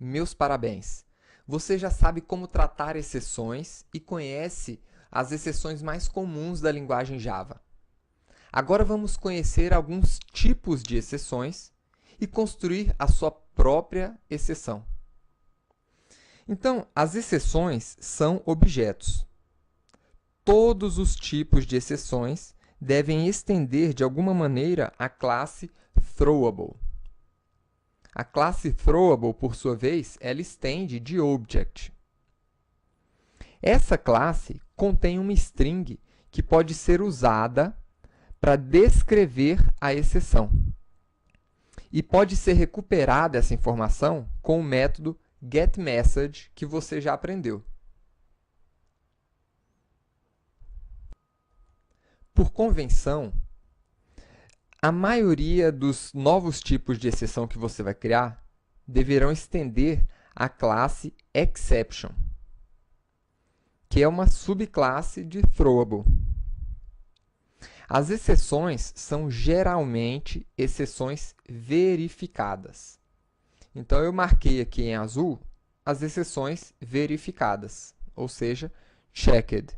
meus parabéns! Você já sabe como tratar exceções e conhece as exceções mais comuns da linguagem Java. Agora vamos conhecer alguns tipos de exceções e construir a sua própria exceção. Então, as exceções são objetos. Todos os tipos de exceções devem estender de alguma maneira a classe Throwable. A classe Throwable, por sua vez, ela estende de Object. Essa classe contém uma string que pode ser usada para descrever a exceção. E pode ser recuperada essa informação com o método getMessage que você já aprendeu. Por convenção, a maioria dos novos tipos de exceção que você vai criar deverão estender a classe Exception, que é uma subclasse de Throwable. As exceções são geralmente exceções verificadas. Então, eu marquei aqui em azul as exceções verificadas, ou seja, checked,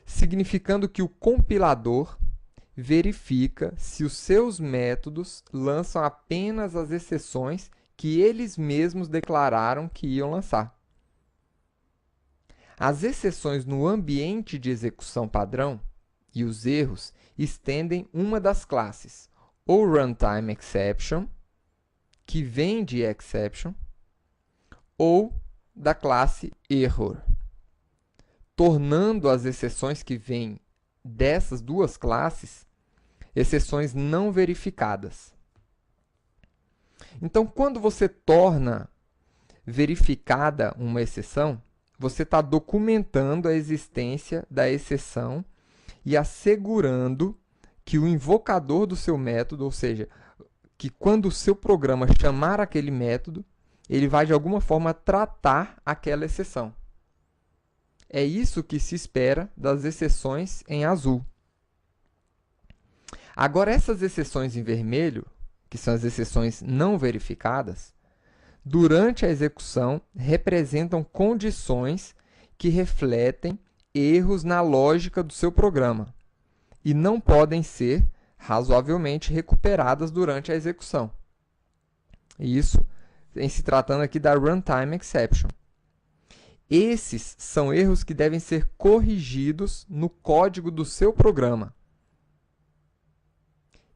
significando que o compilador verifica se os seus métodos lançam apenas as exceções que eles mesmos declararam que iam lançar. As exceções no ambiente de execução padrão e os erros estendem uma das classes, ou Runtime Exception, que vem de Exception, ou da classe Error, tornando as exceções que vêm dessas duas classes exceções não verificadas. Então, quando você torna verificada uma exceção, você está documentando a existência da exceção e assegurando que o invocador do seu método, ou seja, que quando o seu programa chamar aquele método, ele vai de alguma forma tratar aquela exceção. É isso que se espera das exceções em azul. Agora, essas exceções em vermelho, que são as exceções não verificadas, durante a execução representam condições que refletem erros na lógica do seu programa e não podem ser razoavelmente recuperadas durante a execução. Isso em se tratando aqui da Runtime Exception. Esses são erros que devem ser corrigidos no código do seu programa.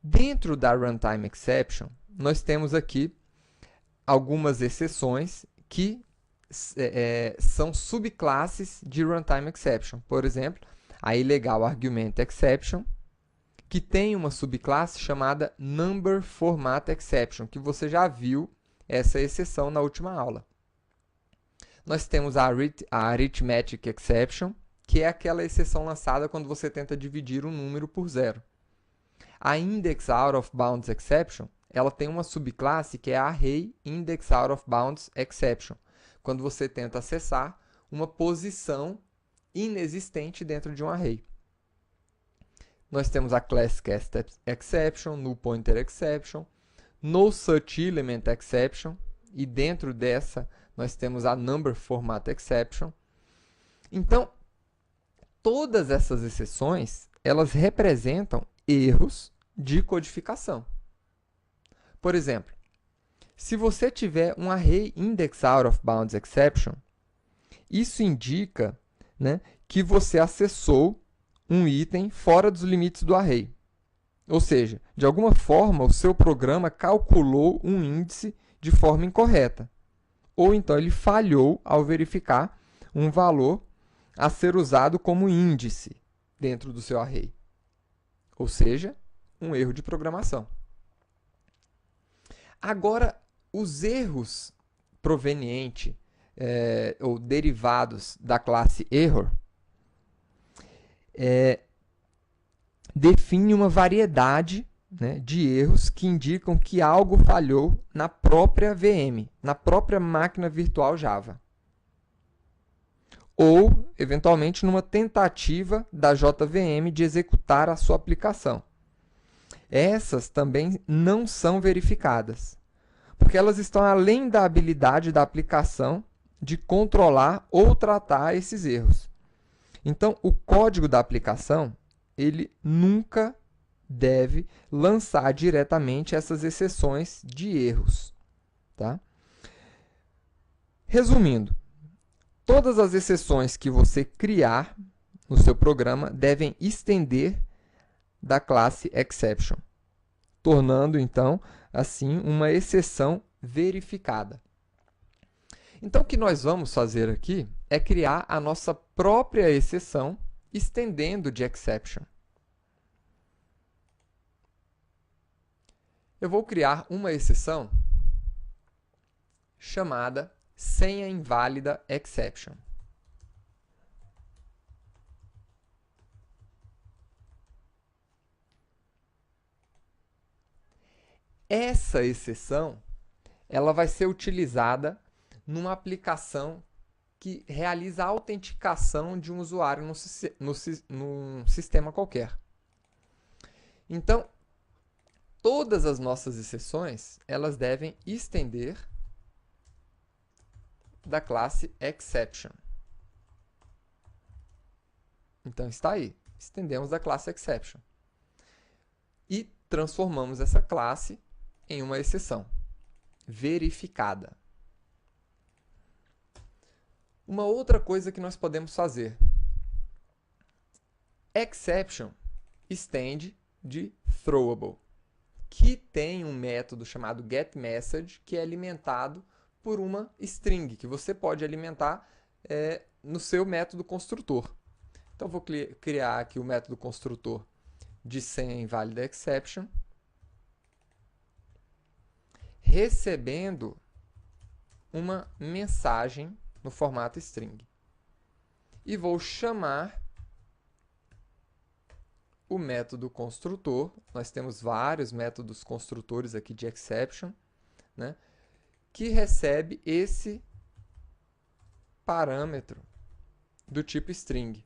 Dentro da Runtime Exception, nós temos aqui algumas exceções que são subclasses de Runtime Exception. Por exemplo, a Illegal Argument Exception, que tem uma subclasse chamada Number Format Exception, que você já viu essa exceção na última aula. Nós temos a Arithmetic Exception, que é aquela exceção lançada quando você tenta dividir um número por zero. A Index Out of Bounds Exception, ela tem uma subclasse que é a Array Index Out of Bounds Exception, quando você tenta acessar uma posição inexistente dentro de um array. Nós temos a Class Cast Exception, Null Pointer Exception, No Such Element Exception, e dentro dessa nós temos a Number Format Exception. Então, todas essas exceções, elas representam erros de codificação. Por exemplo, se você tiver um Array Index Out of Bounds Exception, isso indica, né, que você acessou um item fora dos limites do array. Ou seja, de alguma forma, o seu programa calculou um índice de forma incorreta. Ou então ele falhou ao verificar um valor a ser usado como índice dentro do seu array. Ou seja, um erro de programação. Agora, os erros provenientes ou derivados da classe Error define uma variedade, né, de erros que indicam que algo falhou na própria VM, na própria máquina virtual Java. Ou, eventualmente, numa tentativa da JVM de executar a sua aplicação. Essas também não são verificadas. porque elas estão além da habilidade da aplicação de controlar ou tratar esses erros. Então, o código da aplicação, ele nunca deve lançar diretamente essas exceções de erros. Tá? Resumindo, todas as exceções que você criar no seu programa devem estender da classe exception, tornando, então, assim, uma exceção verificada. Então, o que nós vamos fazer aqui é criar a nossa própria exceção estendendo de exception. Eu vou criar uma exceção chamada senha inválida exception. Essa exceção ela vai ser utilizada numa aplicação que realiza a autenticação de um usuário num sistema qualquer. Então, todas as nossas exceções elas devem estender da classe exception. Então, está aí. Estendemos da classe exception. E transformamos essa classe em uma exceção verificada. Uma outra coisa que nós podemos fazer. Exception estende de throwable, que tem um método chamado getMessage, que é alimentado por uma string, que você pode alimentar no seu método construtor. Então, vou criar aqui o método construtor de senha inválida exception, recebendo uma mensagem no formato string. E vou chamar o método construtor. Nós temos vários métodos construtores aqui de exception, né, que recebe esse parâmetro do tipo string.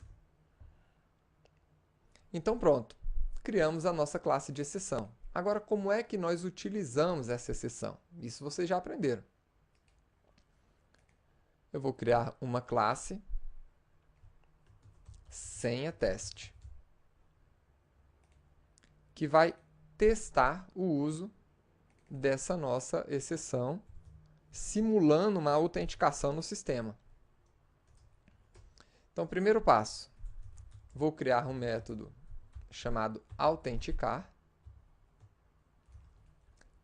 Então, pronto. Criamos a nossa classe de exceção. Agora, como é que nós utilizamos essa exceção? Isso vocês já aprenderam. Eu vou criar uma classe senha teste, que vai testar o uso dessa nossa exceção, simulando uma autenticação no sistema. Então, primeiro passo, vou criar um método chamado autenticar,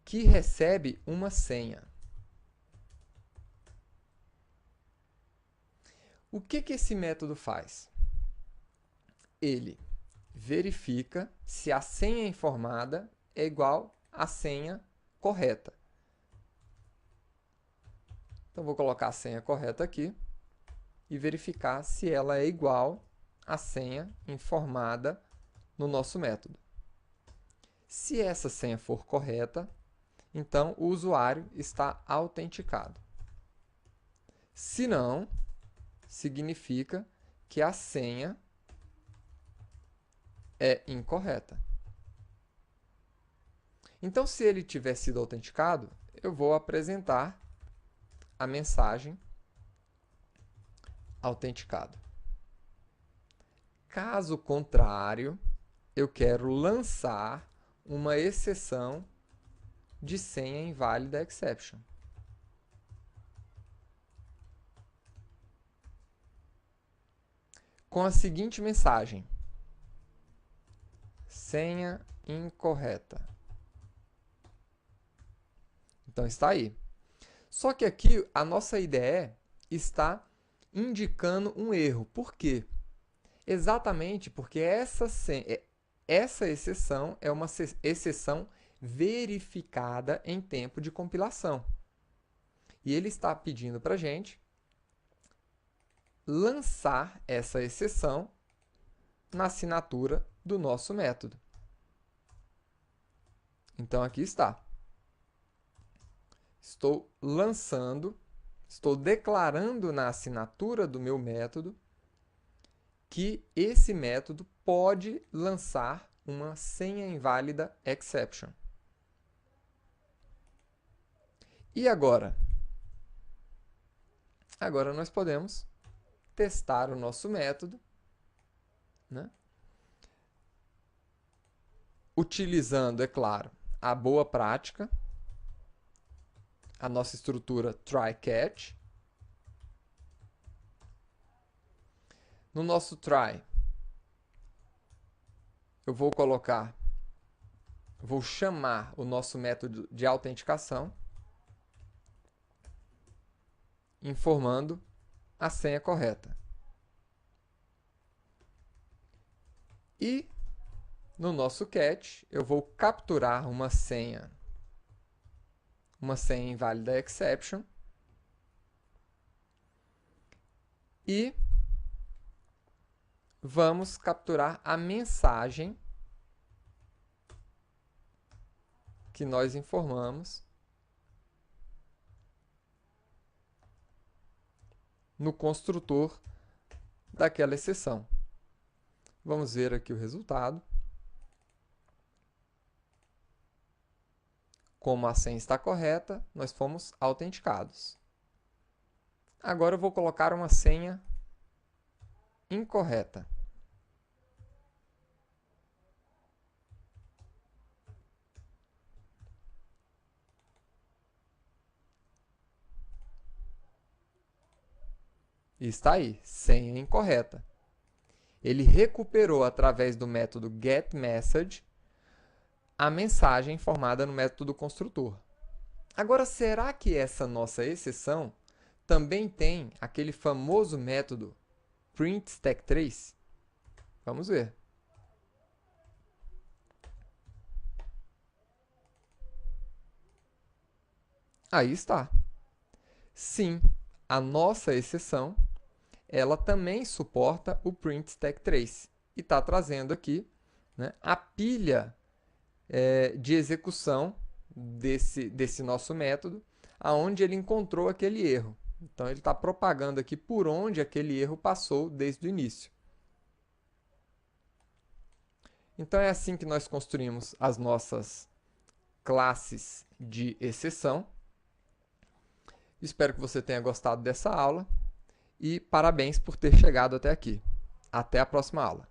que recebe uma senha. O que esse método faz? Ele verifica se a senha informada é igual à senha correta. Então, vou colocar a senha correta aqui e verificar se ela é igual à senha informada no nosso método. Se essa senha for correta, então o usuário está autenticado. Se não, significa que a senha é incorreta. Então, se ele tiver sido autenticado, eu vou apresentar a mensagem autenticado. Caso contrário, eu quero lançar uma exceção de senha inválida exception. Com a seguinte mensagem: senha incorreta. Então, está aí. Só que aqui a nossa IDE está indicando um erro. Por quê? Exatamente porque essa exceção é uma exceção verificada em tempo de compilação. E ele está pedindo para a gente lançar essa exceção na assinatura do nosso método. Então, aqui está. Estou lançando, estou declarando na assinatura do meu método que esse método pode lançar uma senha inválida exception. E agora? Agora nós podemos testar o nosso método, né? Utilizando, é claro, a boa prática, a nossa estrutura try-catch. No nosso try, eu vou chamar o nosso método de autenticação, informando a senha correta. E no nosso catch, eu vou capturar uma senha inválida exception, e vamos capturar a mensagem que nós informamos no construtor daquela exceção. Vamos ver aqui o resultado. Como a senha está correta, nós fomos autenticados. Agora eu vou colocar uma senha incorreta. E está aí, senha incorreta. Ele recuperou, através do método getMessage, a mensagem informada no método construtor. Agora, será que essa nossa exceção também tem aquele famoso método printStack3? Vamos ver. Aí está. Sim, a nossa exceção, ela também suporta o printStack3 e está trazendo aqui, né, a pilha de execução desse nosso método, aonde ele encontrou aquele erro. Então, ele está propagando aqui por onde aquele erro passou desde o início. Então, é assim que nós construímos as nossas classes de exceção. Espero que você tenha gostado dessa aula e parabéns por ter chegado até aqui. Até a próxima aula.